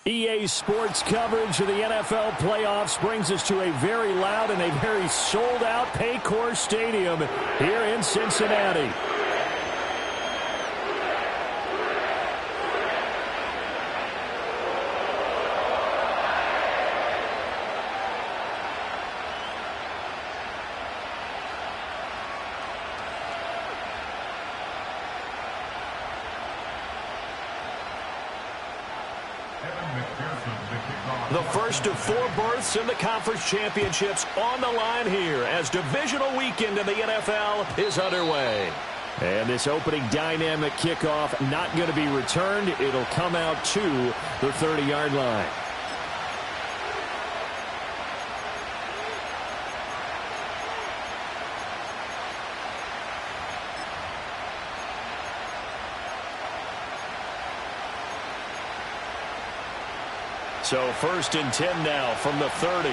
EA Sports coverage of the NFL playoffs brings us to a very loud and a very sold-out Paycor Stadium here in Cincinnati. The first of 4 berths in the conference championships on the line here as divisional weekend in the NFL is underway. And this opening dynamic kickoff not going to be returned. It'll come out to the 30-yard line. So 1st and 10 now from the 30.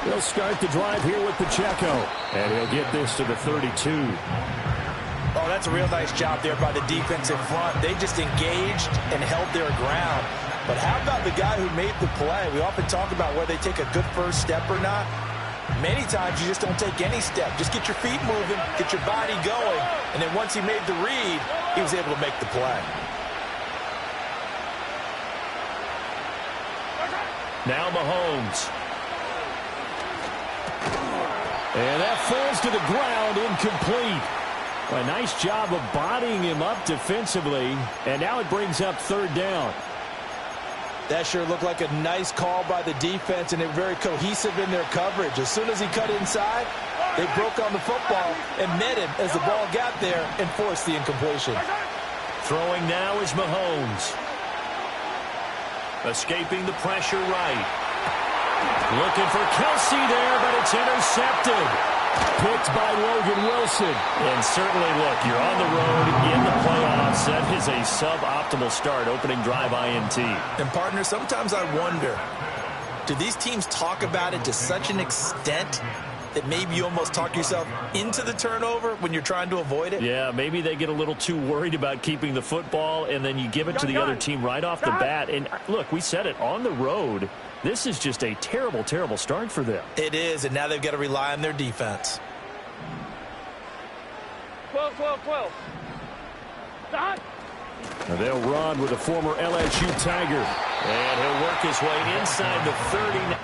He'll start the drive here with Pacheco, and he'll get this to the 32. Oh, that's a real nice job there by the defensive front. They just engaged and held their ground. But how about the guy who made the play? We often talk about whether they take a good first step or not. Many times you just don't take any step. Just get your feet moving, get your body going, and then once he made the read, he was able to make the play. Now Mahomes. And that falls to the ground, incomplete. A nice job of bodying him up defensively, and now it brings up 3rd down. That sure looked like a nice call by the defense, and they're very cohesive in their coverage. As soon as he cut inside, they broke on the football and met him as the ball got there and forced the incompletion. Throwing now is Mahomes. Escaping the pressure right. Looking for Kelsey there, but it's intercepted. Picked by Logan Wilson. And certainly, look, you're on the road in the playoffs. That is a suboptimal start, opening drive INT. And, partner, sometimes I wonder, do these teams talk about it to such an extent that maybe you almost talk yourself into the turnover when you're trying to avoid it? Yeah, maybe they get a little too worried about keeping the football, and then you give it to the other team right off the bat. And, look, we said it, on the road, this is just a terrible, terrible start for them. It is, and now they've got to rely on their defense. 12. Stop. They'll run with a former LSU Tiger. And he'll work his way inside the 30.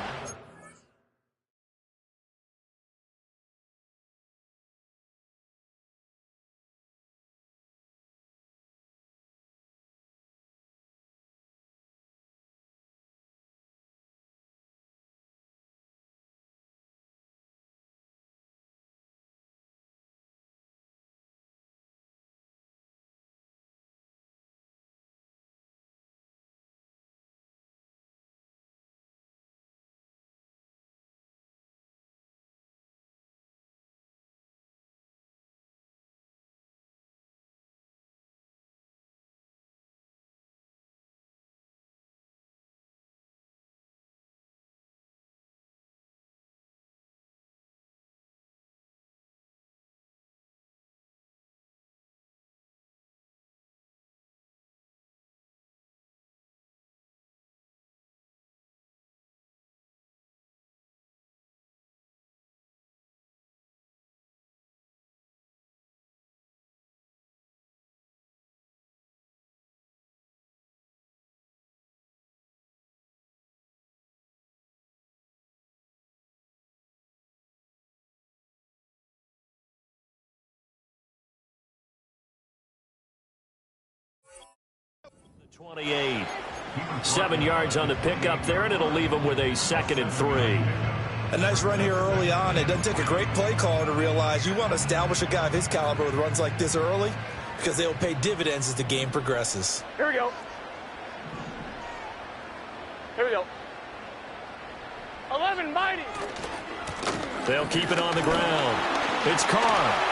The 28. 7 yards on the pickup there, and it'll leave him with a 2nd and 3. A nice run here early on. It doesn't take a great play caller to realize you want to establish a guy of his caliber with runs like this early because they will pay dividends as the game progresses. Here we go. 11 mighty. They'll keep it on the ground. It's Carr.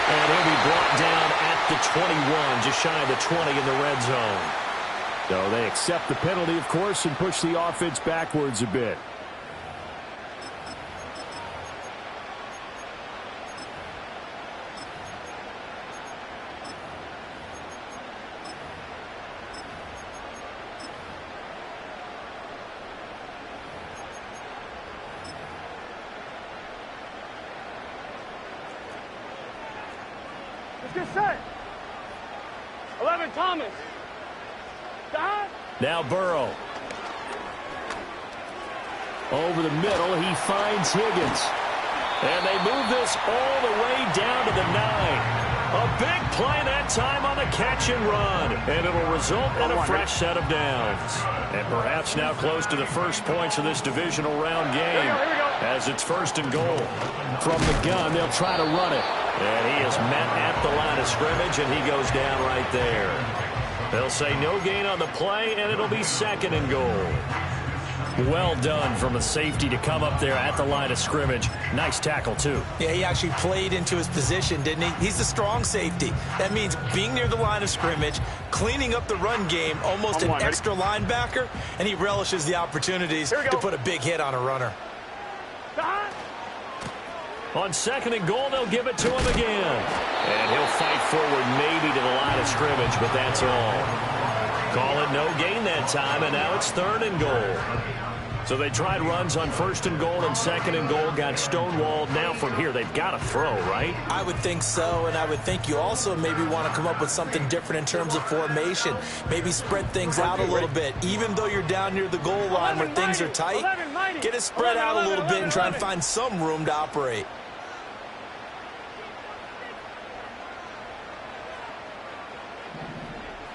And he'll be brought down at the 21, just shy of the 20 in the red zone. So they accept the penalty, of course, and push the offense backwards a bit. Get set. 11, Thomas. Dot. Now Burrow. Over the middle, he finds Higgins. And they move this all the way down to the 9. A big play that time on the catch and run. And it'll result in a fresh set of downs. And perhaps now close to the first points of this divisional round game. Here we go. As it's 1st and goal. From the gun, they'll try to run it. And he is met at the line of scrimmage, and he goes down right there. They'll say no gain on the play, and it'll be 2nd and goal. Well done from a safety to come up there at the line of scrimmage. Nice tackle, too. Yeah, he actually played into his position, didn't he? He's the strong safety. That means being near the line of scrimmage, cleaning up the run game, almost an extra linebacker, and he relishes the opportunities to put a big hit on a runner. On 2nd and goal, they'll give it to him again. And he'll fight forward maybe to the line of scrimmage, but that's all. Call it no gain that time, and now it's 3rd and goal. So they tried runs on 1st and goal and 2nd and goal, got stonewalled. Now from here, they've got to throw, right? I would think so, and I would think you also maybe want to come up with something different in terms of formation. Maybe spread things out a little bit. Even though you're down near the goal line where things are tight, get it spread out a little bit and try and find some room to operate.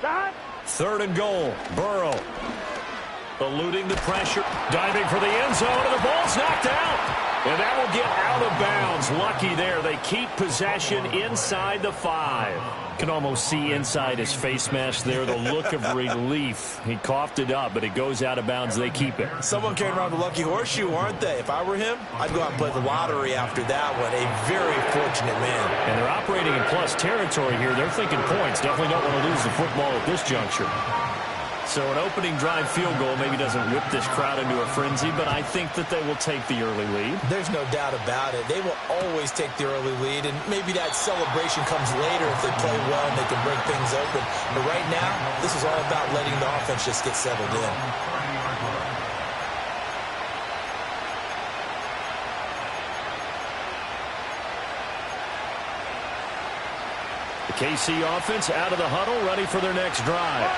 Dot. 3rd and goal, Burrow. Eluding the pressure, diving for the end zone, and the ball's knocked out. And that will get out of bounds. Lucky there. They keep possession inside the 5. Can almost see inside his face mask there the look of relief. He coughed it up, but it goes out of bounds. They keep it. Someone carrying around the lucky horseshoe, aren't they? If I were him, I'd go out and play the lottery after that one. A very fortunate man. And they're operating in plus territory here. They're thinking points. Definitely don't want to lose the football at this juncture. So an opening drive field goal maybe doesn't whip this crowd into a frenzy, but I think that they will take the early lead. There's no doubt about it. They will always take the early lead, and maybe that celebration comes later if they play well and they can break things open. But right now, this is all about letting the offense just get settled in. The KC offense out of the huddle, ready for their next drive.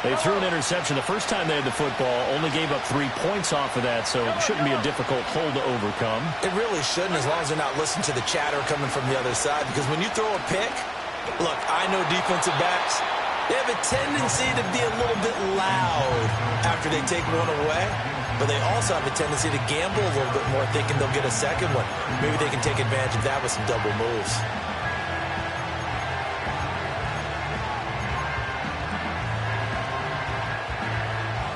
They threw an interception the first time they had the football, only gave up 3 points off of that, so it shouldn't be a difficult hole to overcome. It really shouldn't, as long as they're not listening to the chatter coming from the other side, because when you throw a pick, look, I know defensive backs, they have a tendency to be a little bit loud after they take one away, but they also have a tendency to gamble a little bit more, thinking they'll get a second one. Maybe they can take advantage of that with some double moves.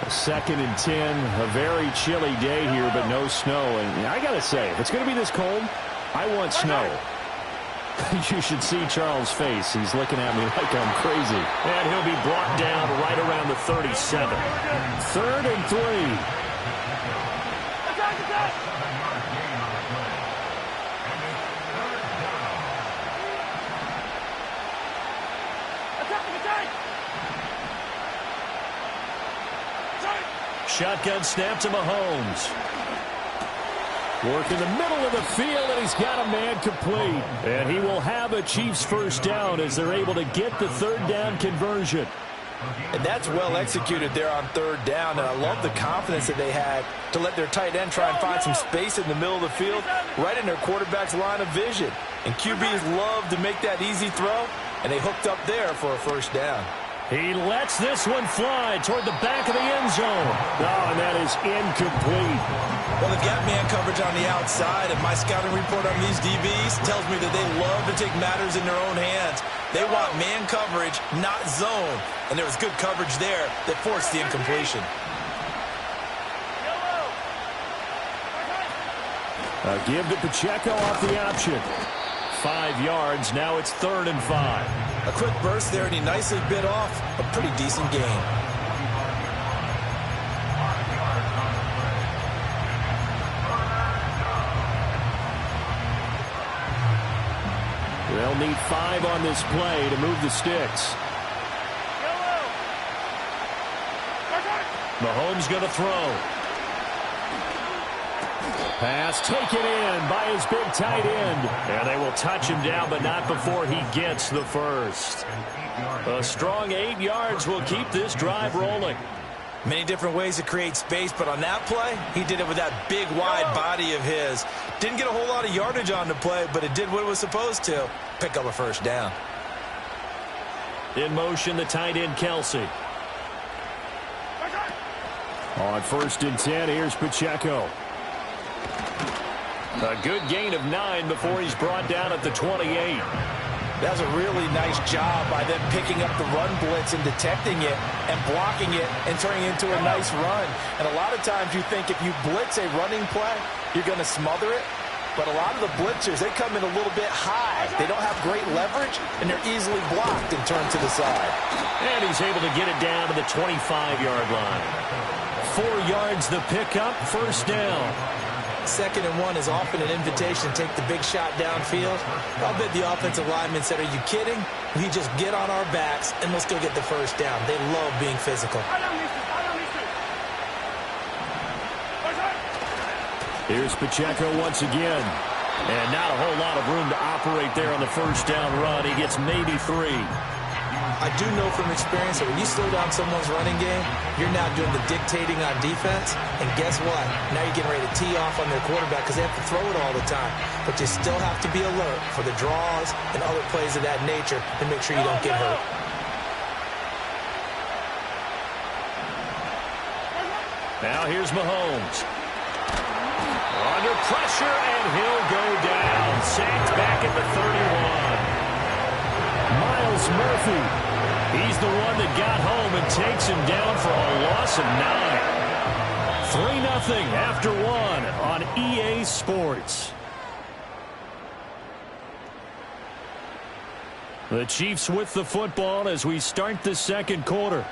2nd and 10, a very chilly day here, but no snow. And I got to say, if it's going to be this cold, I want snow. You should see Charles' face. He's looking at me like I'm crazy. And he'll be brought down right around the 37. 3rd and 3. Attack, attack. Shotgun snap to Mahomes. Work in the middle of the field, and he's got a man complete. And he will have a Chiefs first down as they're able to get the 3rd down conversion. And that's well executed there on 3rd down, and I love the confidence that they had to let their tight end try and find some space in the middle of the field, right in their quarterback's line of vision. And QBs love to make that easy throw, and they hooked up there for a first down. He lets this one fly toward the back of the end zone. Oh, and that is incomplete. Well, they've got man coverage on the outside, and my scouting report on these DBs tells me that they love to take matters in their own hands. They want man coverage, not zone. And there was good coverage there that forced the incompletion. A give to Pacheco off the option. 5 yards. Now it's 3rd and 5. A quick burst there, and he nicely bit off a pretty decent gain. They'll need 5 on this play to move the sticks. Mahomes going to throw. Pass taken in by his big tight end. And they will touch him down, but not before he gets the first. A strong 8 yards will keep this drive rolling. Many different ways to create space, but on that play, he did it with that big, wide body of his. Didn't get a whole lot of yardage on the play, but it did what it was supposed to. Pick up a first down. In motion, the tight end, Kelsey. On 1st and 10, here's Pacheco. A good gain of 9 before he's brought down at the 28. That was a really nice job by them picking up the run blitz and detecting it and blocking it and turning it into a nice run. And a lot of times you think if you blitz a running play, you're going to smother it. But a lot of the blitzers, they come in a little bit high. They don't have great leverage, and they're easily blocked and turned to the side. And he's able to get it down to the 25-yard line. 4 yards the pickup, first down. 2nd and 1 is often an invitation to take the big shot downfield. I'll bet the offensive lineman said, are you kidding? We just get on our backs, and we'll still get the first down. They love being physical. Here's Pacheco once again. And not a whole lot of room to operate there on the first down run. He gets maybe 3. I do know from experience that when you slow down someone's running game, you're now doing the dictating on defense. And guess what? Now you're getting ready to tee off on their quarterback because they have to throw it all the time. But you still have to be alert for the draws and other plays of that nature to make sure you don't get hurt. Now here's Mahomes. Under pressure, and he'll go down. Sacked back at the 31. Miles Murphy. He's the one that got home and takes him down for a loss of 9. 3-0 after 1 on EA Sports. The Chiefs with the football as we start the second quarter,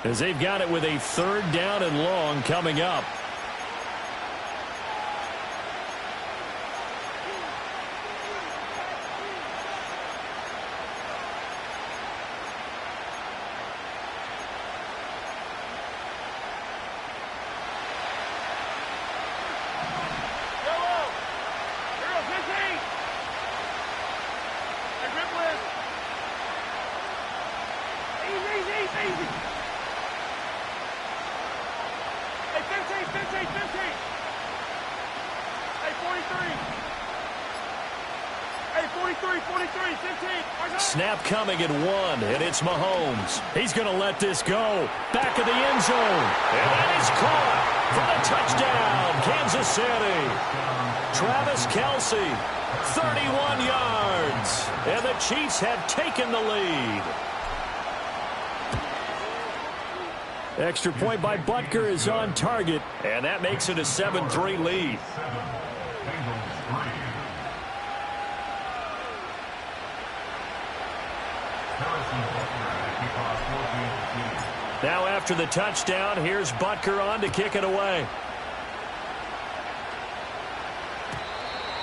as they've got it with a 3rd down and long coming up. Snap coming at 1, and it's Mahomes. He's going to let this go. Back of the end zone. And that is caught for the touchdown, Kansas City. Travis Kelce, 31 yards. And the Chiefs have taken the lead. Extra point by Butker is on target, and that makes it a 7-3 lead. Now after the touchdown, here's Butker on to kick it away.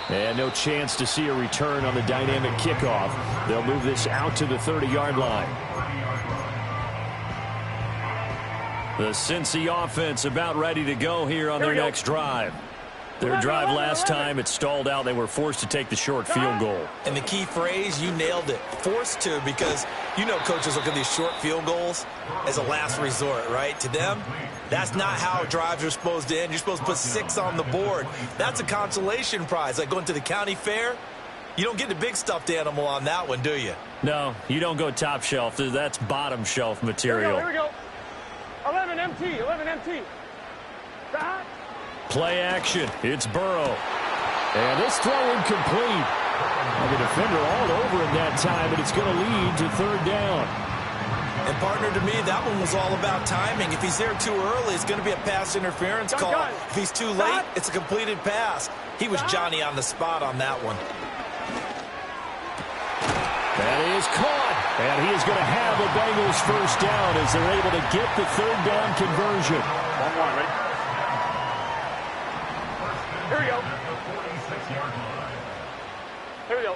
And no chance to see a return on the dynamic kickoff. They'll move this out to the 30-yard line. The Cincy offense about ready to go here on their next drive. Their drive last time, it stalled out. They were forced to take the short field goal. And the key phrase, you nailed it. Forced to, because you know coaches look at these short field goals as a last resort, right? To them, that's not how drives are supposed to end. You're supposed to put 6 on the board. That's a consolation prize. Like going to the county fair, you don't get the big stuffed animal on that one, do you? No, you don't go top shelf. That's bottom shelf material. Here we go. 11 MT, 11 MT. Stop. Play action. It's Burrow. And this throw incomplete. And the defender all over him that time, and it's going to lead to 3rd down. And partner, to me, that one was all about timing. If he's there too early, it's going to be a pass interference call. If he's too late, it's a completed pass. He was Johnny on the spot on that one. That is caught. And he is going to have the Bengals first down as they're able to get the 3rd down conversion. 1-1, ready? Here we go. Here we go.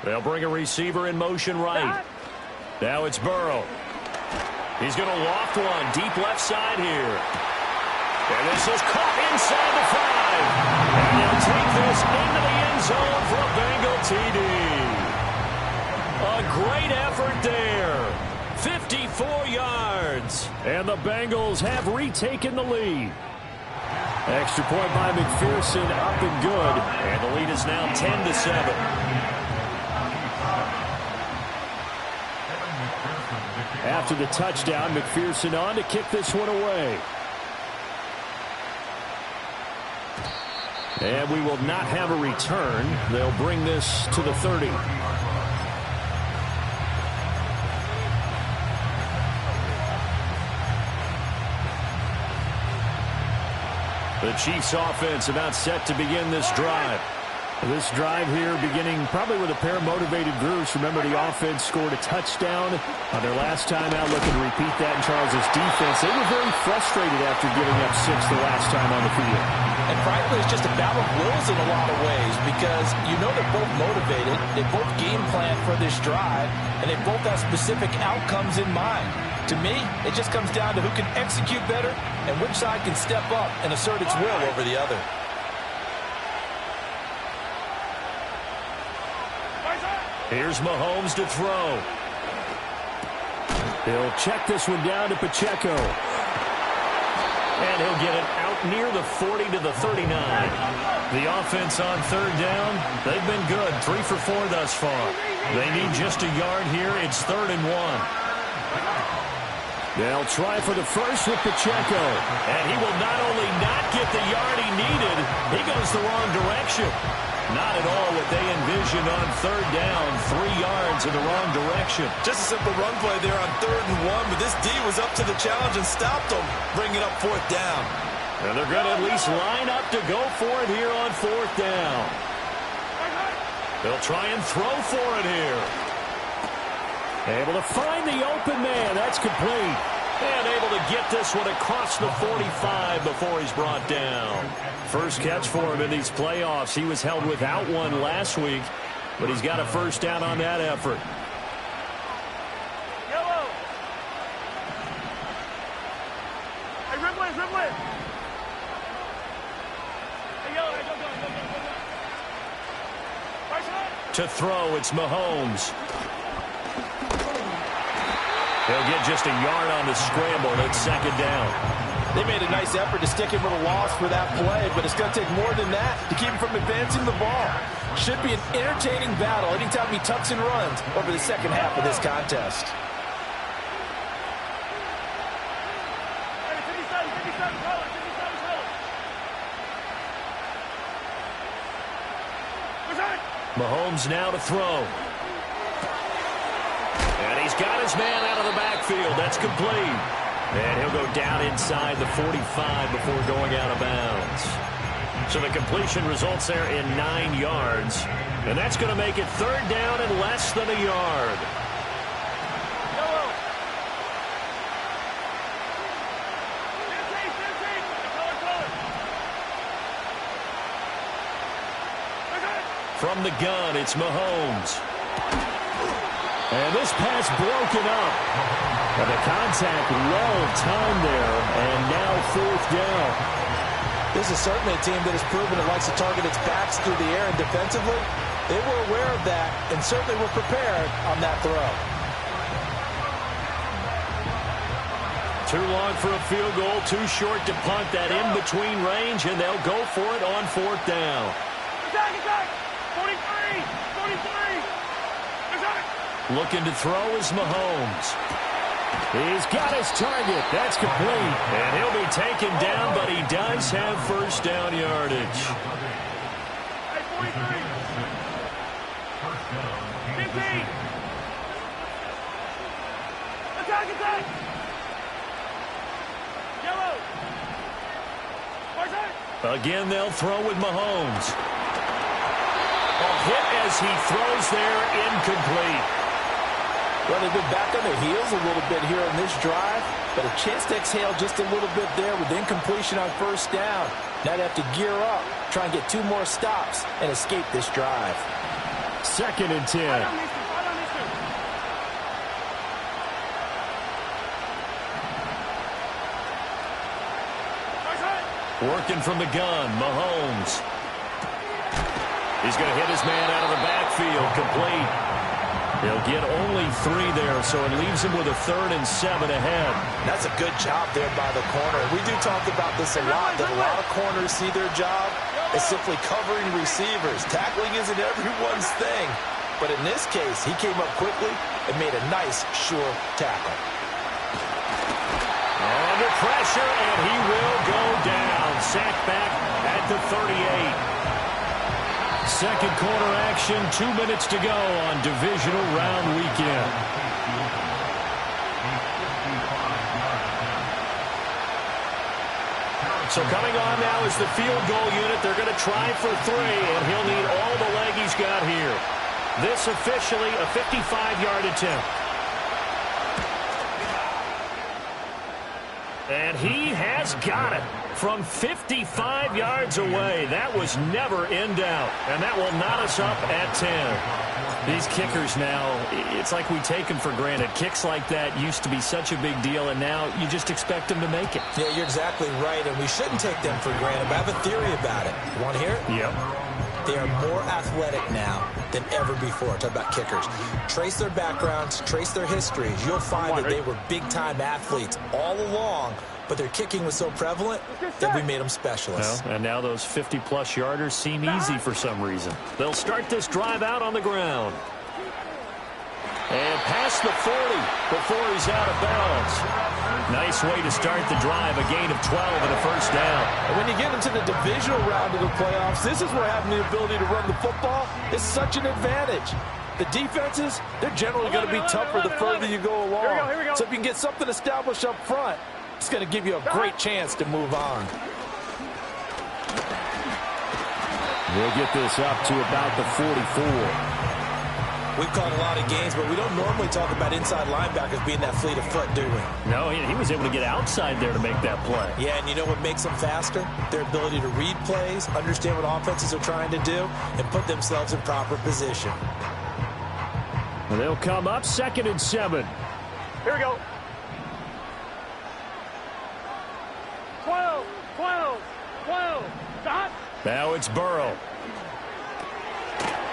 They'll bring a receiver in motion right. Now it's Burrow. He's going to loft one deep left side here. And this is caught inside the 5. And he'll take this into the end zone for a Bengal TD. A great effort there. 54 yards. And the Bengals have retaken the lead. Extra point by McPherson, up and good. And the lead is now 10-7. After the touchdown, McPherson on to kick this one away. And we will not have a return. They'll bring this to the 30. The Chiefs offense about set to begin this drive. This drive here beginning probably with a pair of motivated groups. Remember, the offense scored a touchdown on their last time out, looking to repeat that in Charles' defense. They were very frustrated after giving up 6 the last time on the field. And frankly, it's just a battle of wills in a lot of ways because you know they're both motivated, they both game plan for this drive, and they both have specific outcomes in mind. To me, it just comes down to who can execute better and which side can step up and assert its will over the other. Here's Mahomes to throw. He'll check this one down to Pacheco. And he'll get it out near the 40 to the 39. The offense on third down, they've been good. 3 for 4 thus far. They need just a yard here. It's 3rd and 1. They'll try for the first with Pacheco. And he will not only not get the yard he needed, he goes the wrong direction. Not at all what they envisioned on third down. 3 yards in the wrong direction. Just a simple run play there on 3rd and 1, but this D was up to the challenge and stopped them, bringing up 4th down. And they're going to at least line up to go for it here on 4th down. They'll try and throw for it here. Able to find the open man. That's complete. And able to get this one across the 45 before he's brought down. First catch for him in these playoffs. He was held without one last week, but he's got a first down on that effort. Yellow. Hey, Ripley, Ripley. Hey, yellow, hey, go. Right side. To throw, it's Mahomes. He'll get just a yard on the scramble. It's 2nd down. They made a nice effort to stick him with a loss for that play, but it's going to take more than that to keep him from advancing the ball. Should be an entertaining battle anytime he tucks and runs over the second half of this contest. Hey, 57, color. Mahomes now to throw. And he's got his man out of the backfield. That's complete. And he'll go down inside the 45 before going out of bounds. So the completion results there in 9 yards. And that's going to make it 3rd down and less than a yard. From the gun, it's Mahomes. And this pass broken up. And the contact well timed there. And now 4th down. This is certainly a team that has proven it likes to target its backs through the air and defensively. They were aware of that and certainly were prepared on that throw. Too long for a field goal, too short to punt. That in-between range, and they'll go for it on 4th down. Attack! 43! Looking to throw is Mahomes. He's got his target. That's complete. And he'll be taken down, but he does have first down yardage. Hey, 43! 15! Attack! Yellow! Again, they'll throw with Mahomes. A hit as he throws there, incomplete. Well, they've been back on their heels a little bit here on this drive, but a chance to exhale just a little bit there with incompletion on first down. Now they have to gear up, try and get 2 more stops, and escape this drive. 2nd and 10. Working from the gun, Mahomes. He's going to hit his man out of the backfield, complete. He'll get only 3 there, so it leaves him with a 3rd and 7 ahead. That's a good job there by the corner. We do talk about this a lot, that a lot of corners see their job as simply covering receivers. Tackling isn't everyone's thing. But in this case, he came up quickly and made a nice, sure tackle. Under pressure, and he will go down. Sacked back at the 38. Second quarter action, 2 minutes to go on divisional round weekend. So coming on now is the field goal unit. They're going to try for 3, and he'll need all the leg he's got here. This officially a 55-yard attempt. And he has got it from 55 yards away. That was never in doubt. And that will knot us up at 10. These kickers now, it's like we take them for granted. Kicks like that used to be such a big deal, and now you just expect them to make it. Yeah, you're exactly right, and we shouldn't take them for granted. But I have a theory about it. You want to hear it? Yep. They are more athletic now than ever before. Talk about kickers. Trace their backgrounds, trace their histories. You'll find that they were big-time athletes all along, but their kicking was so prevalent that we made them specialists. Well, and now those 50-plus yarders seem easy for some reason. They'll start this drive out on the ground. And past the 40 before he's out of bounds. Nice way to start the drive, a gain of 12 and a first down. And when you get into the divisional round of the playoffs, this is where having the ability to run the football is such an advantage. The defenses, they're generally going to be tougher the further you go along. Here we go. So if you can get something established up front, it's going to give you a great chance to move on. We'll get this up to about the 44. We've caught a lot of games, but we don't normally talk about inside linebackers being that fleet of foot, do we? No, he was able to get outside there to make that play. Yeah, and you know what makes them faster? Their ability to read plays, understand what offenses are trying to do, and put themselves in proper position. And they'll come up 2nd and 7. Here we go. 12, 12, 12. Stop. Now it's Burrow.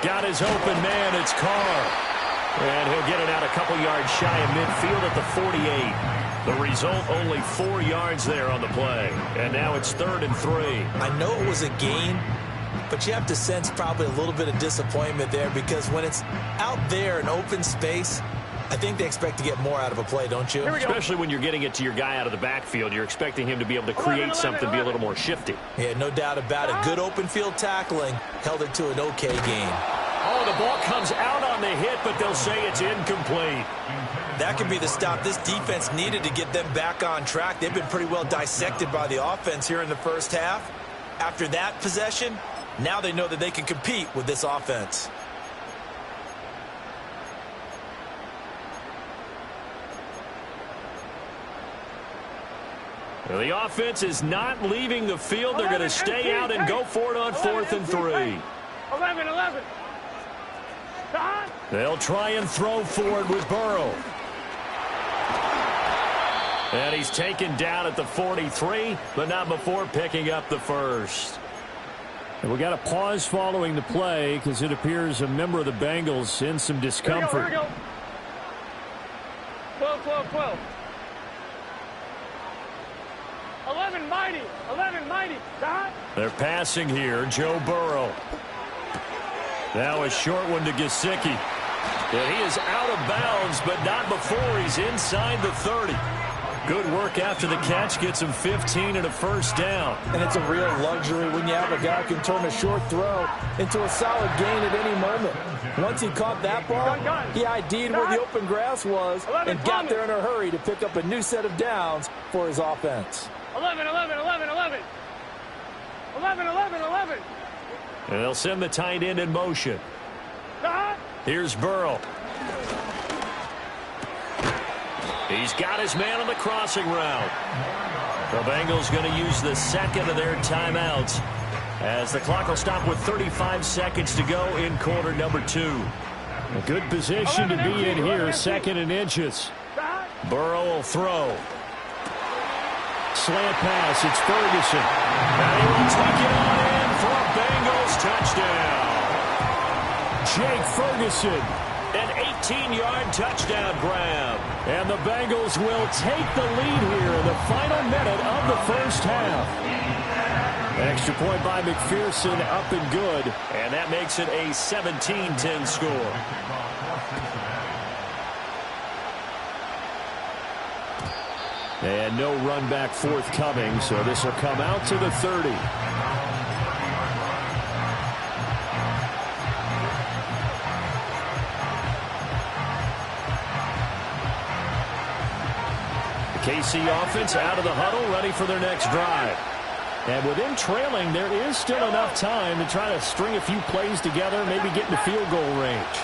Got his open man. It's Carr. And he'll get it out a couple yards shy of midfield at the 48. The result, only 4 yards there on the play. And now it's 3rd and 3. I know it was a gain, but you have to sense probably a little bit of disappointment there because when it's out there in open space, I think they expect to get more out of a play, don't you? Especially when you're getting it to your guy out of the backfield. You're expecting him to be able to create something, be a little more shifty. Yeah, no doubt about it. Good open field tackling held it to an okay gain. Oh, the ball comes out on the hit, but they'll say it's incomplete. That could be the stop this defense needed to get them back on track. They've been pretty well dissected by the offense here in the first half. After that possession, now they know that they can compete with this offense. Well, the offense is not leaving the field. They're going to stay out and go for it on 4th and 3. 11. They'll try and throw for it with Burrow. And he's taken down at the 43, but not before picking up the first. And we got a pause following the play because it appears a member of the Bengals in some discomfort. Here we go. 12. 11 mighty. They're passing here. Joe Burrow. Now a short one to Gesicki. And he is out of bounds, but not before he's inside the 30. Good work after the catch. Gets him 15 and a first down. And it's a real luxury when you have a guy who can turn a short throw into a solid gain at any moment. Once he caught that ball, he ID'd where the open grass was and got there in a hurry to pick up a new set of downs for his offense. 11. And they'll send the tight end in motion. Here's Burrow. He's got his man on the crossing route. The Bengals going to use the second of their timeouts as the clock will stop with 35 seconds to go in quarter number 2. A good position to be in here, 2nd and inches. Burrow will throw. Slant pass, it's Ferguson. And he will take it on in for a Bengals touchdown. Jake Ferguson. An 18-yard touchdown grab. And the Bengals will take the lead here in the final minute of the first half. Extra point by McPherson, up and good. And that makes it a 17-10 score. And no run back forthcoming, so this will come out to the 30. The KC offense out of the huddle, ready for their next drive. And with them trailing, there is still enough time to try to string a few plays together, maybe get into field goal range.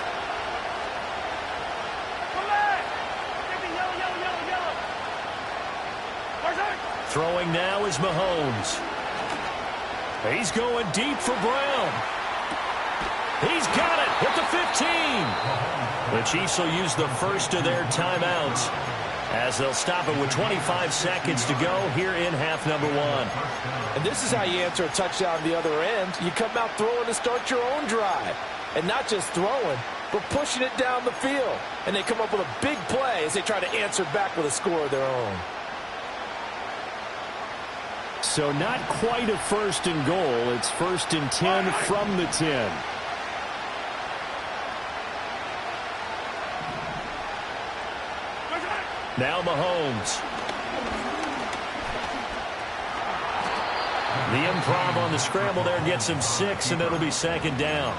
Throwing now is Mahomes. He's going deep for Brown. He's got it at the 15. The Chiefs will use the first of their timeouts as they'll stop it with 25 seconds to go here in half number one. And this is how you answer a touchdown the other end. You come out throwing to start your own drive. And not just throwing, but pushing it down the field. And they come up with a big play as they try to answer back with a score of their own. So not quite a first and goal. It's first and 10 from the 10. Now Mahomes. The improv on the scramble there gets him 6, and it'll be second down.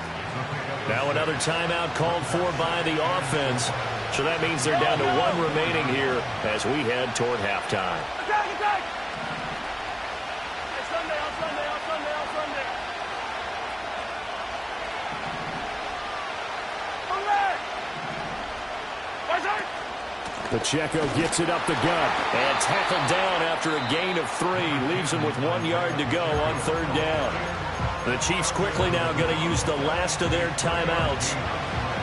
Now another timeout called for by the offense. So that means they're down to 1 remaining here as we head toward halftime. Attack! Pacheco gets it up the gut. And tackled down after a gain of 3. Leaves him with 1 yard to go on third down. The Chiefs quickly now going to use the last of their timeouts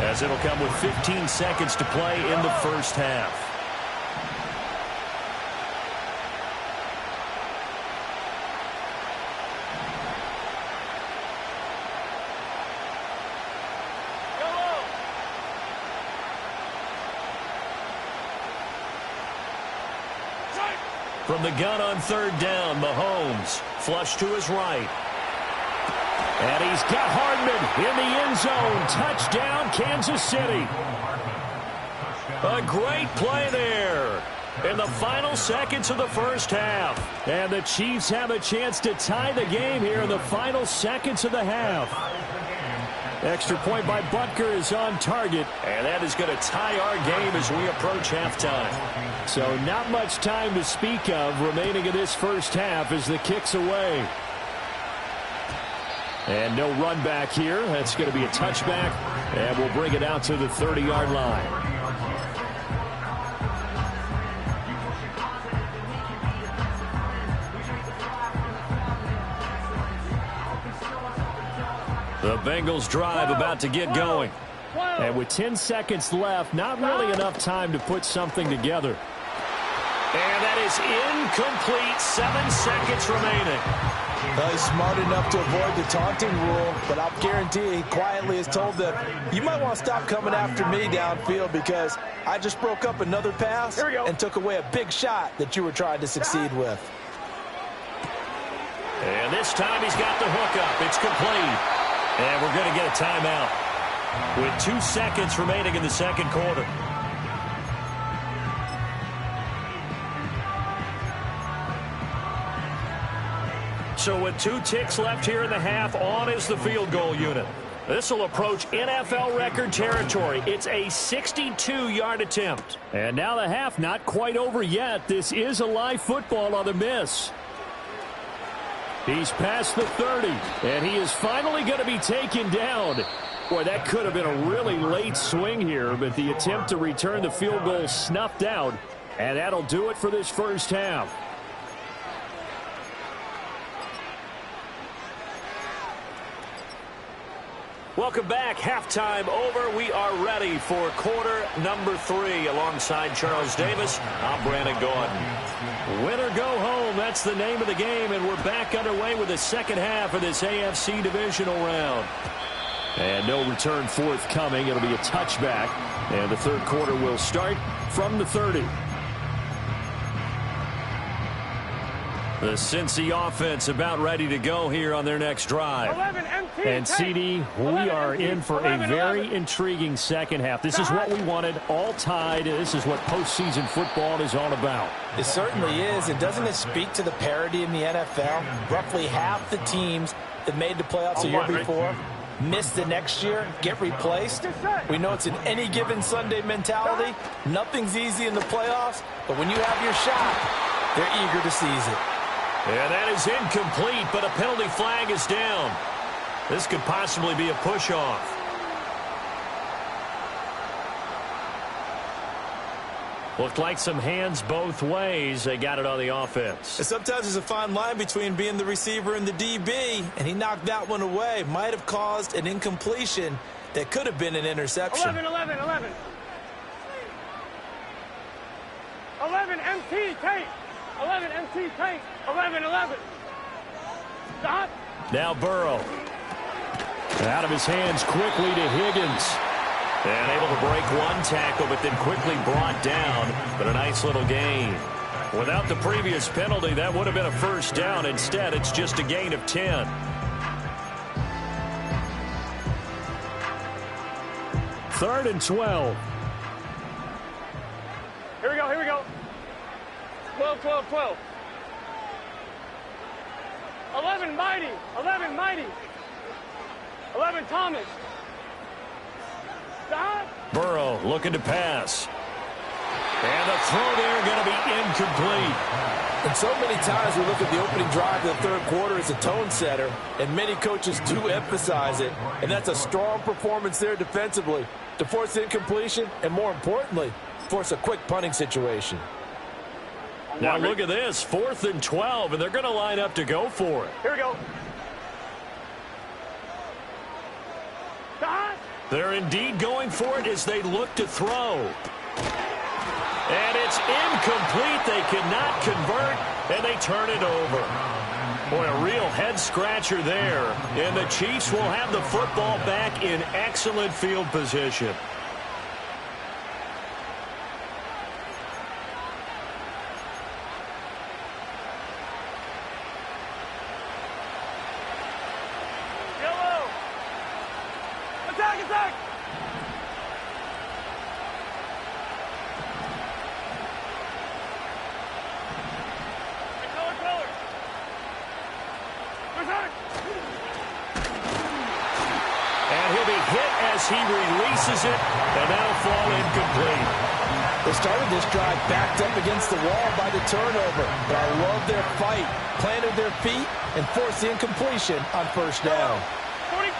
as it'll come with 15 seconds to play in the first half. From the gun on third down, Mahomes flush to his right. And he's got Hardman in the end zone. Touchdown, Kansas City. A great play there in the final seconds of the first half. And the Chiefs have a chance to tie the game here in the final seconds of the half. Extra point by Butker is on target. And that is going to tie our game as we approach halftime. So not much time to speak of remaining in this first half as the kick's away. And no run back here. That's going to be a touchback. And we'll bring it out to the 30-yard line. The Bengals drive about to get going. And with 10 seconds left, not really enough time to put something together. And that is incomplete. 7 seconds remaining. Well, he's smart enough to avoid the taunting rule, but I'll guarantee he quietly has told them, you might want to stop coming after me downfield because I just broke up another pass and took away a big shot that you were trying to succeed with. And this time he's got the hook up. It's complete. And we're going to get a timeout with 2 seconds remaining in the second quarter. So with 2 ticks left here in the half, on is the field goal unit. This will approach NFL record territory. It's a 62-yard attempt. And now the half not quite over yet. This is a live football on the miss. He's past the 30, and he is finally going to be taken down. Boy, that could have been a really late swing here, but the attempt to return the field goal snuffed out, and that'll do it for this first half. Welcome back. Halftime over. We are ready for quarter number 3. Alongside Charles Davis, I'm Brandon Gordon. Win or go home, that's the name of the game, and we're back underway with the second half of this AFC divisional round. And no return forthcoming. It'll be a touchback, and the third quarter will start from the 30. The Cincy offense about ready to go here on their next drive. 11 MT, And CD, we are in for a very intriguing second half. This is what we wanted, all tied. This is what postseason football is all about. It certainly is. And doesn't it speak to the parity in the NFL? Roughly half the teams that made the playoffs a year before miss the next year, get replaced. We know it's an any given Sunday mentality. Nothing's easy in the playoffs, but when you have your shot, they're eager to seize it. And that is incomplete, but a penalty flag is down. This could possibly be a push-off. Looked like some hands both ways. They got it on the offense. And sometimes there's a fine line between being the receiver and the DB, and he knocked that one away. Might have caused an incompletion that could have been an interception. 11 MT, Tate. 11 MT, Tate. 11. Stop. Now Burrow. Out of his hands quickly to Higgins. And able to break one tackle, but then quickly brought down. But a nice little gain. Without the previous penalty, that would have been a first down. Instead, it's just a gain of 10. Third and 12. Here we go. 12. 11 Mighty. 11 Thomas. Stop. Burrow looking to pass. And the throw there going to be incomplete. And so many times we look at the opening drive of the third quarter as a tone setter, and many coaches do emphasize it. And that's a strong performance there defensively to force incompletion and, more importantly, force a quick punting situation. Now look at this, 4th and 12, and they're going to line up to go for it. Here we go. Stop. They're indeed going for it as they look to throw. And it's incomplete. They cannot convert, and they turn it over. Boy, a real head-scratcher there. And the Chiefs will have the football back in excellent field position. Attack! And he'll be hit as he releases it, and that'll fall incomplete. They started this drive backed up against the wall by the turnover, but I love their fight, planted their feet, and forced the incompletion on first down. 43!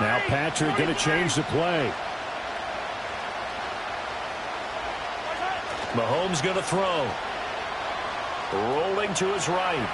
Now Patrick going to change the play. Mahomes going to throw. Rolling to his right.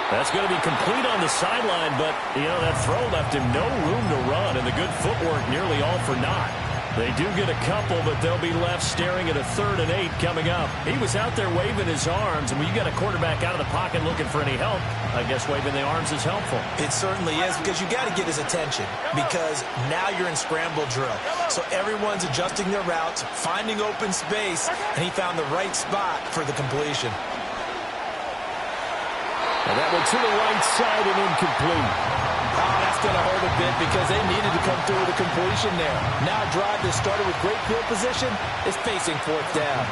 That's going to be complete on the sideline, but, that throw left him no room to run, and the good footwork nearly all for naught. They do get a couple, but they'll be left staring at a 3rd and 8 coming up. He was out there waving his arms, and when you got a quarterback out of the pocket looking for any help, I guess waving the arms is helpful. It certainly is, because you got to get his attention, because now you're in scramble drill. So everyone's adjusting their routes, finding open space, and he found the right spot for the completion. And that one to the right side and incomplete. Oh, that's going to hurt a bit because they needed to come through with a completion there. Now a drive that started with great field position is facing 4th down.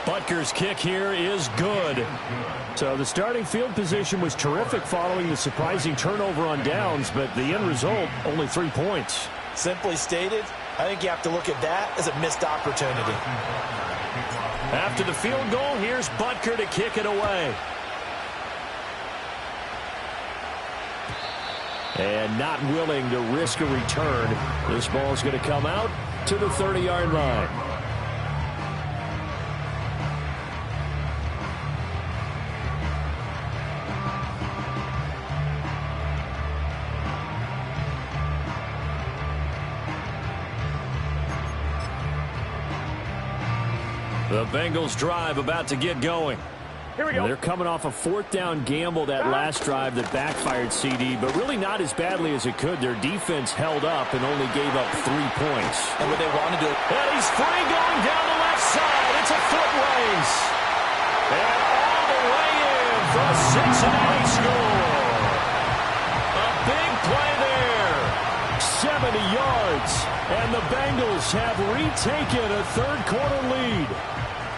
Butker's kick here is good. So the starting field position was terrific following the surprising turnover on downs, but the end result, only 3 points. Simply stated, I think you have to look at that as a missed opportunity. After the field goal, here's Butker to kick it away. And not willing to risk a return. This ball's going to come out to the 30-yard line. The Bengals drive about to get going. Here we go. They're coming off a fourth down gamble that last drive that backfired, CD, but really not as badly as it could. Their defense held up and only gave up 3 points. And what they want to do. And he's free going down the left side. It's a foot race. And all the way in for a Cincinnati score. A big play there. 70 yards. And the Bengals have retaken a third-quarter lead.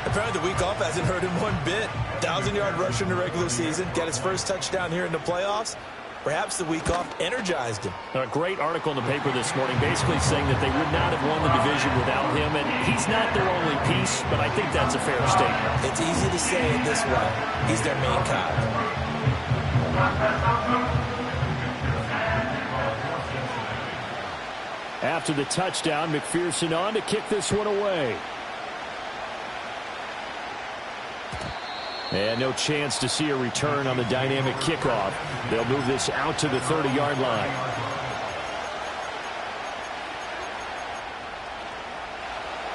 Apparently the week off hasn't hurt him one bit. 1,000-yard rusher in the regular season. Got his first touchdown here in the playoffs. Perhaps the week off energized him. A great article in the paper this morning basically saying that they would not have won the division without him. And he's not their only piece, but I think that's a fair statement. It's easy to say it this way. He's their main cog. After the touchdown, McPherson on to kick this one away. And no chance to see a return on the dynamic kickoff. They'll move this out to the 30-yard line.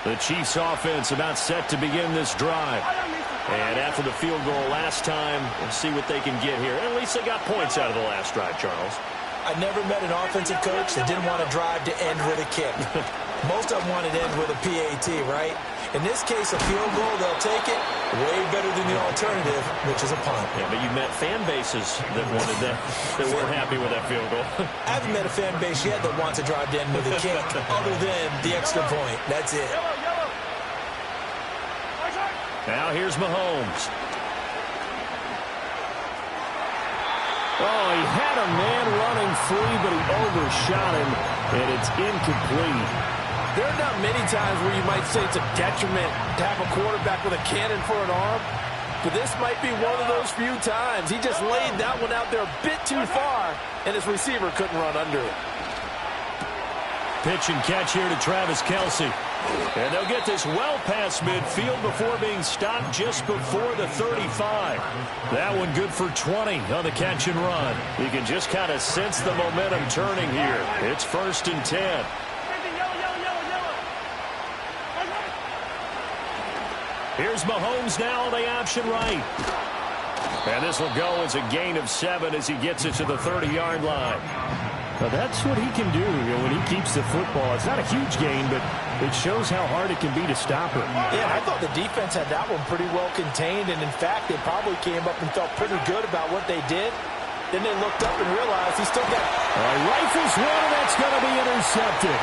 The Chiefs offense about set to begin this drive. And after the field goal last time, we'll see what they can get here. And at least they got points out of the last drive, Charles. I never met an offensive coach that didn't want to drive to end with a kick. Most of them wanted to end with a PAT, right? In this case, a field goal, they'll take it. Way better than the alternative, which is a punt. Yeah, but you met fan bases that wanted that, that weren't happy with that field goal. I haven't met a fan base yet that wants to drive to end with a kick, other than the extra point. That's it. Now here's Mahomes. Oh, he had a man running free, but he overshot him, and it's incomplete. There are not many times where you might say it's a detriment to have a quarterback with a cannon for an arm, but this might be one of those few times. He just laid that one out there a bit too far, and his receiver couldn't run under it. Pitch and catch here to Travis Kelce. And they'll get this well past midfield before being stopped just before the 35. That one good for 20 on the catch and run. You can just kind of sense the momentum turning here. It's 1st and 10. Here's Mahomes now on the option right. And this will go as a gain of 7 as he gets it to the 30-yard line. Now that's what he can do when he keeps the football. It's not a huge gain, but it shows how hard it can be to stop her. Yeah, I thought the defense had that one pretty well contained, and in fact, they probably came up and felt pretty good about what they did. Then they looked up and realized he still got it. Rifles one, and that's going to be intercepted.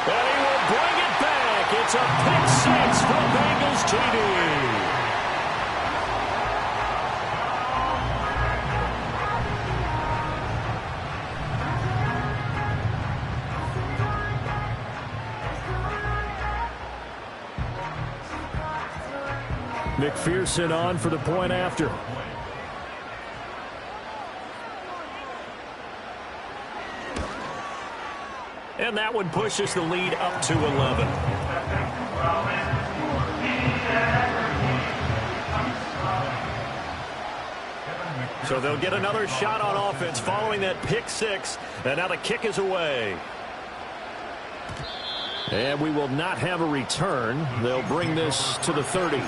And he will bring it back. It's a pick six for Bengals TD. McPherson on for the point after. And that one pushes the lead up to 11. So they'll get another shot on offense following that pick six. And now the kick is away. And we will not have a return. They'll bring this to the 30.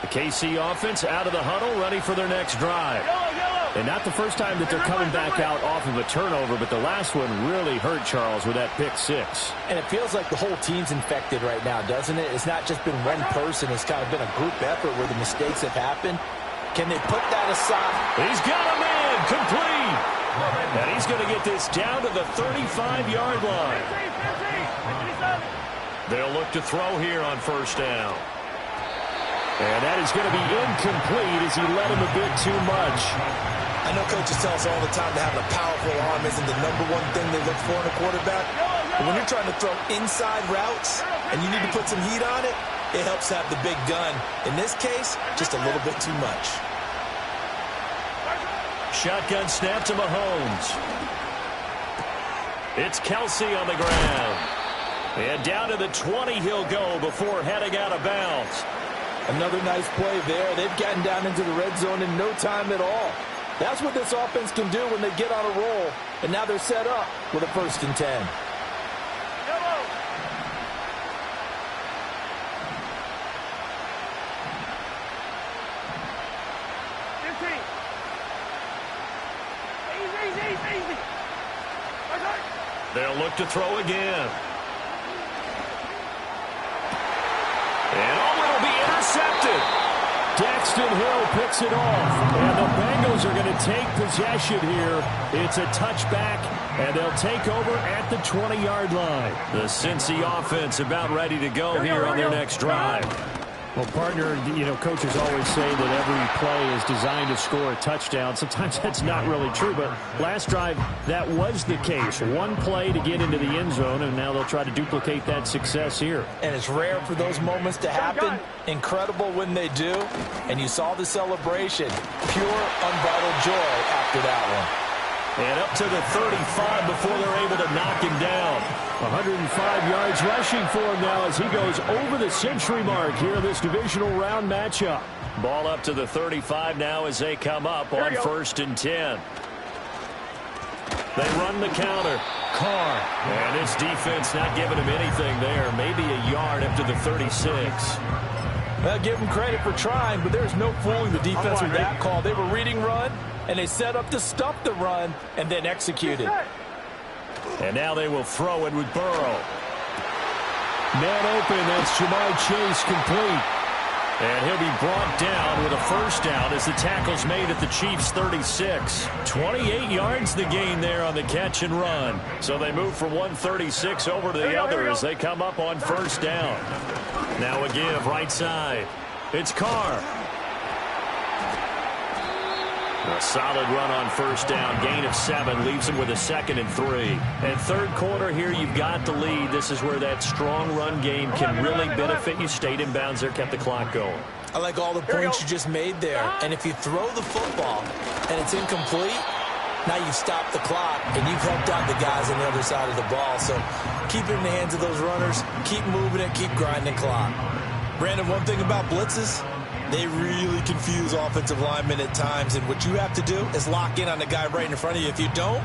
The KC offense out of the huddle, ready for their next drive. And not the first time that they're coming back out off of a turnover, but the last one really hurt Charles with that pick six. And it feels like the whole team's infected right now, doesn't it? It's not just been one person. It's kind of been a group effort where the mistakes have happened. Can they put that aside? He's got a man, complete. And he's going to get this down to the 35-yard line. They'll look to throw here on first down. And that is going to be incomplete as he led him a bit too much. I know coaches tell us all the time that having a powerful arm isn't the #1 thing they look for in a quarterback. But when you're trying to throw inside routes and you need to put some heat on it, it helps have the big gun. In this case, just a little bit too much. Shotgun snap to Mahomes. It's Kelsey on the ground. And down to the 20 he'll go before heading out of bounds. Another nice play there. They've gotten down into the red zone in no time at all. That's what this offense can do when they get on a roll. And now they're set up with a 1st and 10. They'll look to throw again. And it'll be intercepted. Dexton Hill picks it off. And the Bengals are going to take possession here. It's a touchback, and they'll take over at the 20-yard line. The Cincy offense about ready to go here on their next drive. Well, partner, coaches always say that every play is designed to score a touchdown. Sometimes that's not really true, but last drive, that was the case. One play to get into the end zone, and now they'll try to duplicate that success here. And it's rare for those moments to happen. Incredible when they do. And you saw the celebration. Pure, unbridled joy after that one. And up to the 35 before they're able to knock him down. 105 yards rushing for him now as he goes over the century mark here in this divisional round matchup. Ball up to the 35 now as they come up on 1st and 10. They run the counter. Carr. And his defense not giving him anything there. Maybe a yard up to the 36. Well, give them credit for trying, but there's no fooling the defense with that call. They were reading run, and they set up to stop the run and then executed. And now they will throw it with Burrow. Man open, that's Jamar Chase complete. And he'll be brought down with a 1st down as the tackle's made at the Chiefs' 36. 28 yards the gain there on the catch and run. So they move from 136 over to the other as they come up on 1st down. Now a give right side. It's Carr. A solid run on 1st down. Gain of 7 leaves him with a 2nd and 3. And 3rd quarter here, you've got the lead. This is where that strong run game can really benefit you. Stayed in bounds there, kept the clock going. I like all the points you just made there. And if you throw the football and it's incomplete, now you've stopped the clock and you've helped out the guys on the other side of the ball. So keep it in the hands of those runners. Keep moving it. Keep grinding clock. Brandon, one thing about blitzes, they really confuse offensive linemen at times, and what you have to do is lock in on the guy right in front of you. If you don't,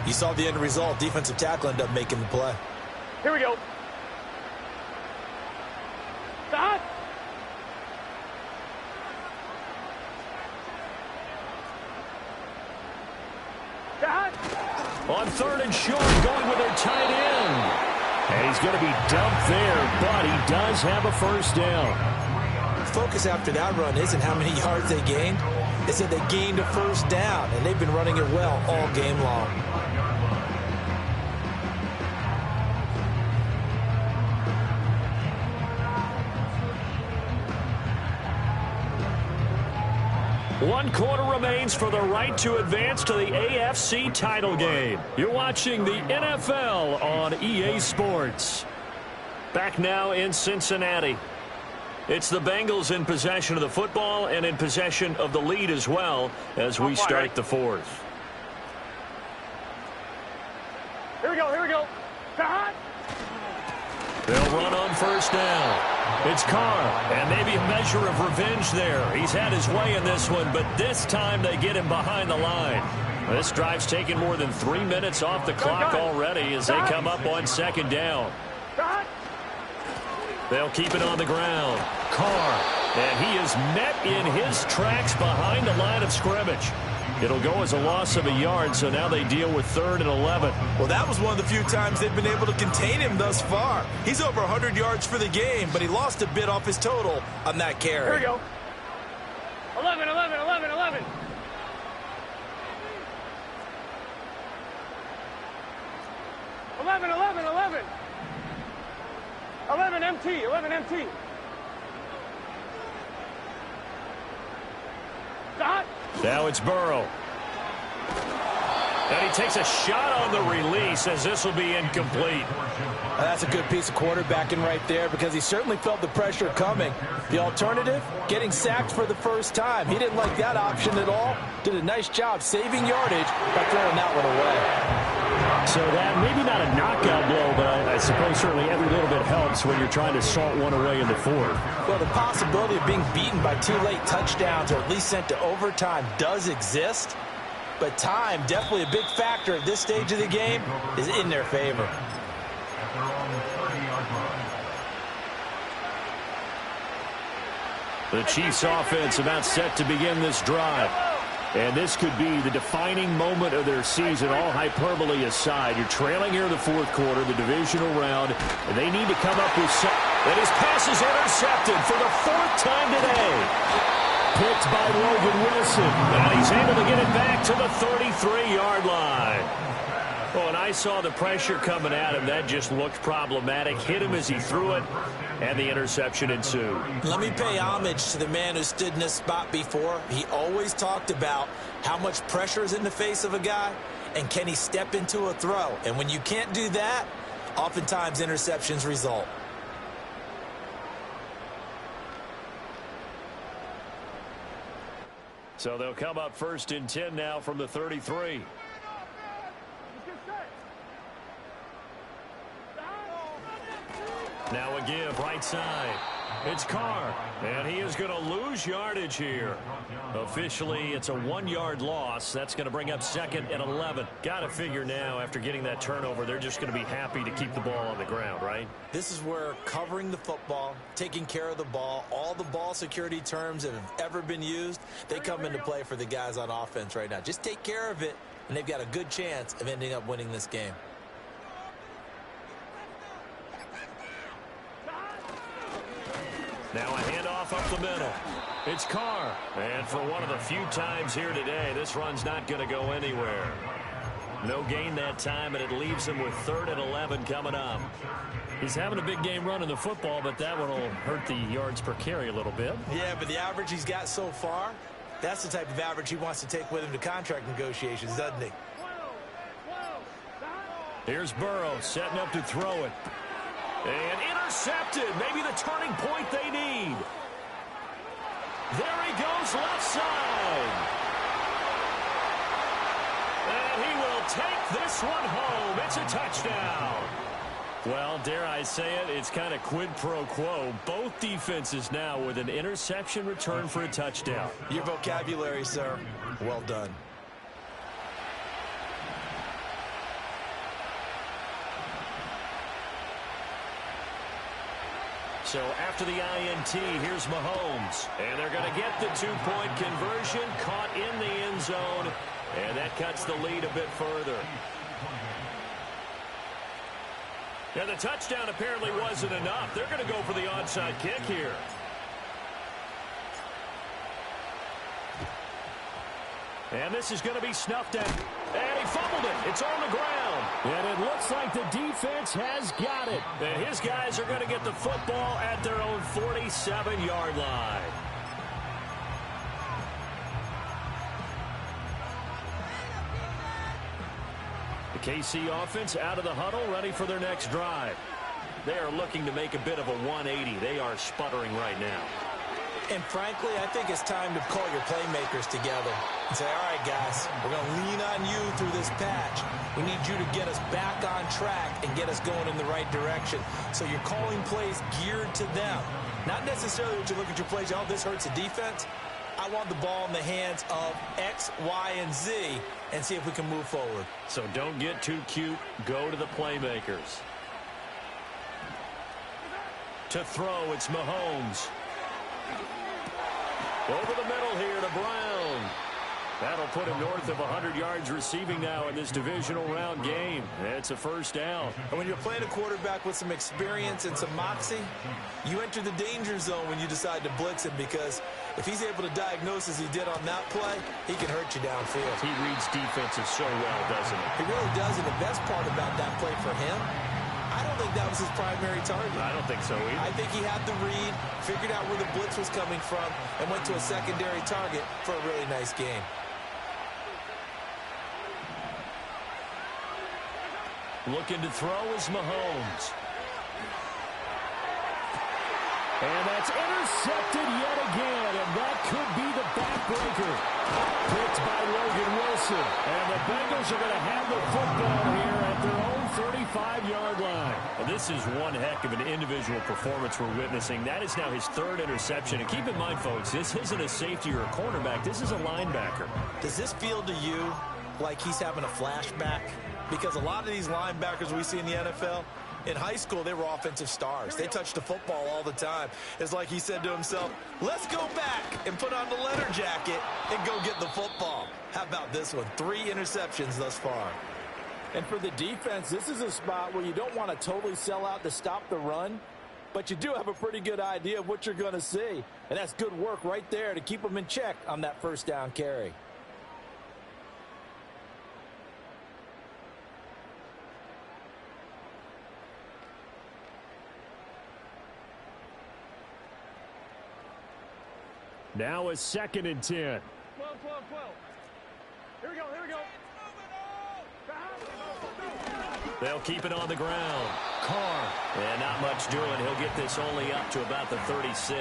you saw the end result. Defensive tackle ended up making the play. Here we go. Stop. On 3rd and short, going with their tight end. And he's going to be dumped there, but he does have a 1st down. Focus after that run isn't how many yards they gained. It's that they gained a 1st down, and they've been running it well all game long. One quarter remains for the right to advance to the AFC title game. You're watching the NFL on EA Sports. Back now in Cincinnati. It's the Bengals in possession of the football and in possession of the lead as well as we start the 4th. Here we go, here we go. They'll run on 1st down. It's Carr, and maybe a measure of revenge there. He's had his way in this one, but this time they get him behind the line. This drive's taken more than 3 minutes off the clock already as they come up on 2nd down. They'll keep it on the ground. Carr, and he is met in his tracks behind the line of scrimmage. It'll go as a loss of a yard, so now they deal with 3rd and 11. Well, that was one of the few times they've been able to contain him thus far. He's over 100 yards for the game, but he lost a bit off his total on that carry. Here we go. 11, 11, 11, 11. 11, 11, 11. 11 MT, 11 MT. Now it's Burrow. And he takes a shot on the release as this will be incomplete. That's a good piece of quarterbacking right there because he certainly felt the pressure coming. The alternative, getting sacked for the first time. He didn't like that option at all. Did a nice job saving yardage by throwing that one away. So that, maybe not a knockout blow, but I suppose certainly every little bit helps when you're trying to salt one away in the fourth. Well, the possibility of being beaten by 2 late touchdowns or at least sent to overtime does exist. But time, definitely a big factor at this stage of the game, is in their favor. The Chiefs offense about set to begin this drive. And this could be the defining moment of their season, all hyperbole aside. You're trailing here in the fourth quarter, the divisional round, and they need to come up with some. And his pass is intercepted for the 4th time today. Picked by Logan Wilson. And he's able to get it back to the 33-yard line. Oh, and I saw the pressure coming at him. That just looked problematic. Hit him as he threw it, and the interception ensued. Let me pay homage to the man who stood in this spot before. He always talked about how much pressure is in the face of a guy, and can he step into a throw. And when you can't do that, oftentimes interceptions result. So they'll come up 1st and 10 now from the 33. Now a give right side. It's Carr, and he is going to lose yardage here. Officially, it's a 1-yard loss. That's going to bring up 2nd and 11. Got to figure now, after getting that turnover, they're just going to be happy to keep the ball on the ground, right? This is where covering the football, taking care of the ball, all the ball security terms that have ever been used, they come into play for the guys on offense right now. Just take care of it, and they've got a good chance of ending up winning this game. Now a handoff up the middle. It's Carr. And for one of the few times here today, this run's not going to go anywhere. No gain that time, and it leaves him with 3rd and 11 coming up. He's having a big game running the football, but that one will hurt the yards per carry a little bit. Yeah, but the average he's got so far, that's the type of average he wants to take with him to contract negotiations, doesn't he? Here's Burrow setting up to throw it. And intercepted. Maybe the turning point they need. There he goes left side. And he will take this one home. It's a touchdown. Well, dare I say it, it's kind of quid pro quo. Both defenses now with an interception return for a touchdown. Your vocabulary, sir. Well done. So after the INT, here's Mahomes. And they're going to get the 2-point conversion, caught in the end zone, and that cuts the lead a bit further. And the touchdown apparently wasn't enough. They're going to go for the onside kick here. And this is going to be snuffed at. And he fumbled it. It's on the ground. And it looks like the defense has got it. And his guys are going to get the football at their own 47-yard line. The KC offense out of the huddle, ready for their next drive. They are looking to make a bit of a 180. They are sputtering right now. And frankly, I think it's time to call your playmakers together and say, all right, guys, we're going to lean on you through this patch. We need you to get us back on track and get us going in the right direction. So you're calling plays geared to them. Not necessarily when you look at your plays, oh, this hurts the defense. I want the ball in the hands of X, Y, and Z and see if we can move forward. So don't get too cute. Go to the playmakers. To throw, it's Mahomes. Over the middle here to Brown. That'll put him north of 100 yards receiving now in this divisional round game. It's a first down. And when you're playing a quarterback with some experience and some moxie, you enter the danger zone when you decide to blitz him, because if he's able to diagnose as he did on that play, he can hurt you downfield. He reads defenses so well, doesn't he? He really does, and the best part about that play for him, I don't think that was his primary target. I don't think so either. I think he had the read, figured out where the blitz was coming from, and went to a secondary target for a really nice game. Looking to throw is Mahomes. And that's intercepted yet again, and that could be the backbreaker. Picked by Logan Wilson. And the Bengals are going to have the football here at their own 35-yard line. Well, this is one heck of an individual performance we're witnessing. That is now his third interception. And keep in mind, folks, this isn't a safety or a cornerback. This is a linebacker. Does this feel to you like he's having a flashback? Because a lot of these linebackers we see in the NFL, in high school, they were offensive stars. They touched the football all the time. It's like he said to himself, let's go back and put on the leather jacket and go get the football. How about this one? 3 interceptions thus far. And for the defense, this is a spot where you don't want to totally sell out to stop the run, but you do have a pretty good idea of what you're going to see. And that's good work right there to keep them in check on that first down carry. Now a 2nd and 10. 12, 12, 12. Here we go, here we go. They'll keep it on the ground. Carr. And not much doing. He'll get this only up to about the 36.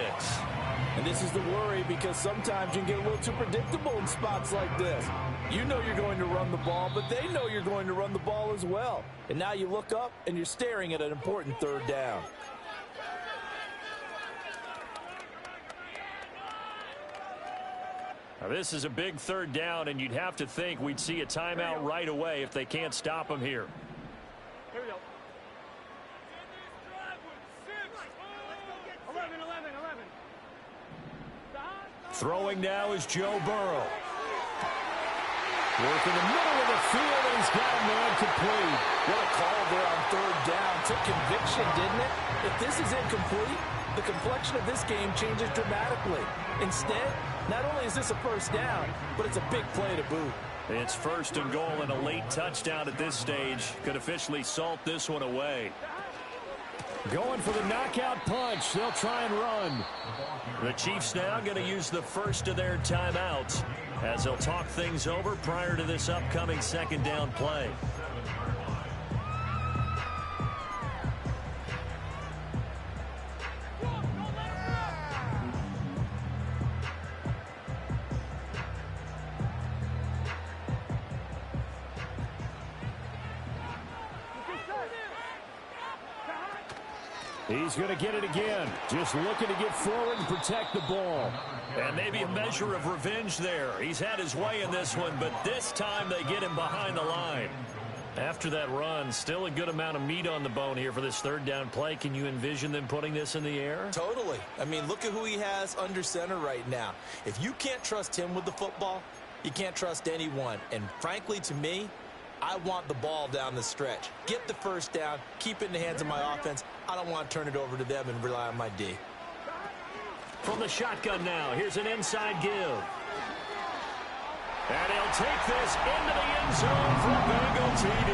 And this is the worry, because sometimes you can get a little too predictable in spots like this. You know you're going to run the ball, but they know you're going to run the ball as well. And now you look up and you're staring at an important 3rd down. Now, this is a big 3rd down, and you'd have to think we'd see a timeout right away if they can't stop him here. Here we go. 11, 11, 11. Throwing now is Joe Burrow. Work in the middle of the field, and he's got a man complete. What a call there on 3rd down. Took conviction, didn't it? If this is incomplete, the complexion of this game changes dramatically. Instead, not only is this a 1st down, but it's a big play to boot. It's 1st and goal, and a late touchdown at this stage could officially salt this one away. Going for the knockout punch. They'll try and run. The Chiefs now going to use the first of their timeouts as they'll talk things over prior to this upcoming 2nd down play. He's going to get it again. Just looking to get forward and protect the ball. And maybe a measure of revenge there. He's had his way in this one, but this time they get him behind the line. After that run, still a good amount of meat on the bone here for this 3rd down play. Can you envision them putting this in the air? Totally. I mean, look at who he has under center right now. If you can't trust him with the football, you can't trust anyone. And frankly, to me, I want the ball down the stretch. Get the 1st down, keep it in the hands of my offense. I don't want to turn it over to them and rely on my D. From the shotgun now, here's an inside give. And he'll take this into the end zone for Bengal TD.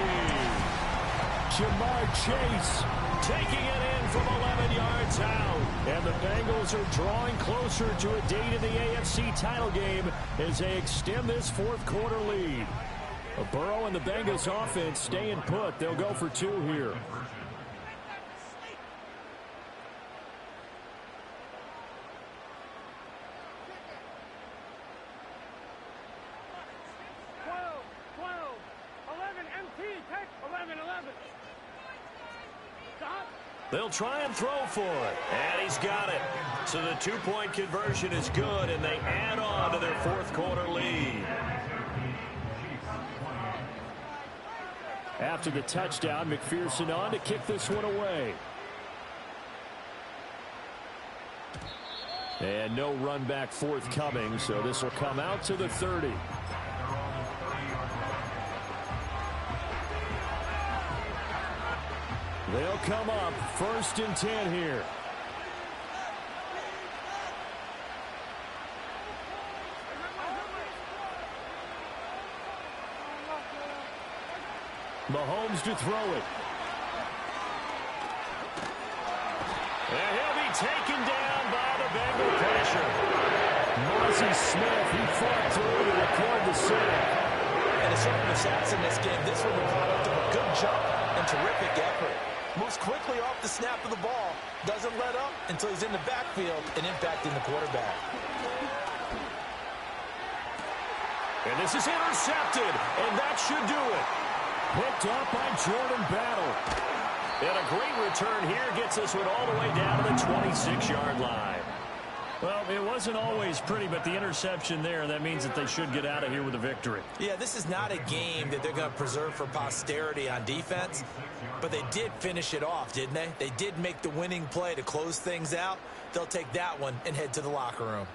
Jamar Chase taking it in from 11 yards out. And the Bengals are drawing closer to a date in the AFC title game as they extend this 4th quarter lead. Burrow and the Bengals offense staying put. They'll go for 2 here. They'll try and throw for it. And he's got it. So the 2-point conversion is good, and they add on to their 4th quarter lead. After the touchdown, McPherson on to kick this one away. And no run back forthcoming, so this will come out to the 30. They'll come up 1st and 10 here. Mahomes to throw it. And he'll be taken down by the Bengal pressure. Mozzie Smith, he fought through to record the save. And a certain sacks in this game. This was the product of a good jump and terrific effort. Moves quickly off the snap of the ball. Doesn't let up until he's in the backfield and impacting the quarterback. And this is intercepted, and that should do it. Picked up by Jordan Battle. And a great return here gets this one all the way down to the 26-yard line. Well, it wasn't always pretty, but the interception there, that means that they should get out of here with a victory. Yeah, this is not a game that they're going to preserve for posterity on defense, but they did finish it off, didn't they? They did make the winning play to close things out. They'll take that one and head to the locker room.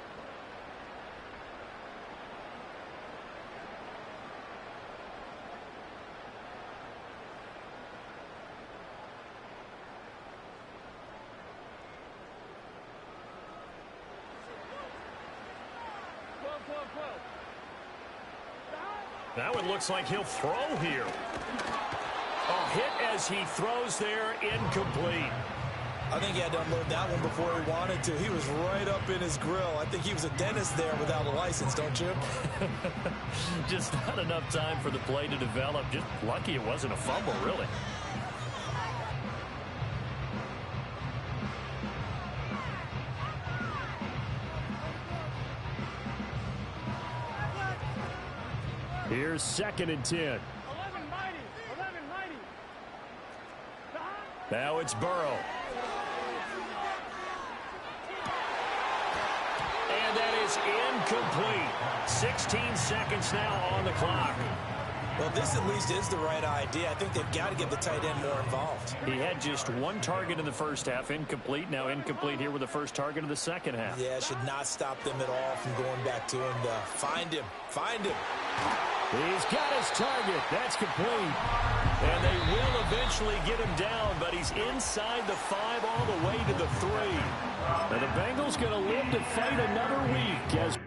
Now it looks like he'll throw here. A hit as he throws there, incomplete. I think he had to unload that one before he wanted to. He was right up in his grill. I think he was a dentist there without a license, don't you? Just not enough time for the play to develop. Just lucky it wasn't a fumble, really. Here's 2nd and 10. 11 mighty. Now it's Burrow. And that is incomplete. 16 seconds now on the clock. Well, this at least is the right idea. I think they've got to get the tight end more involved. He had just one target in the first half, incomplete. Now incomplete here with the first target of the second half. Yeah, it should not stop them at all from going back to him. Find him. Find him. He's got his target. That's complete. And they will eventually get him down, but he's inside the 5 all the way to the 3. Now the Bengals going to live to fight another week as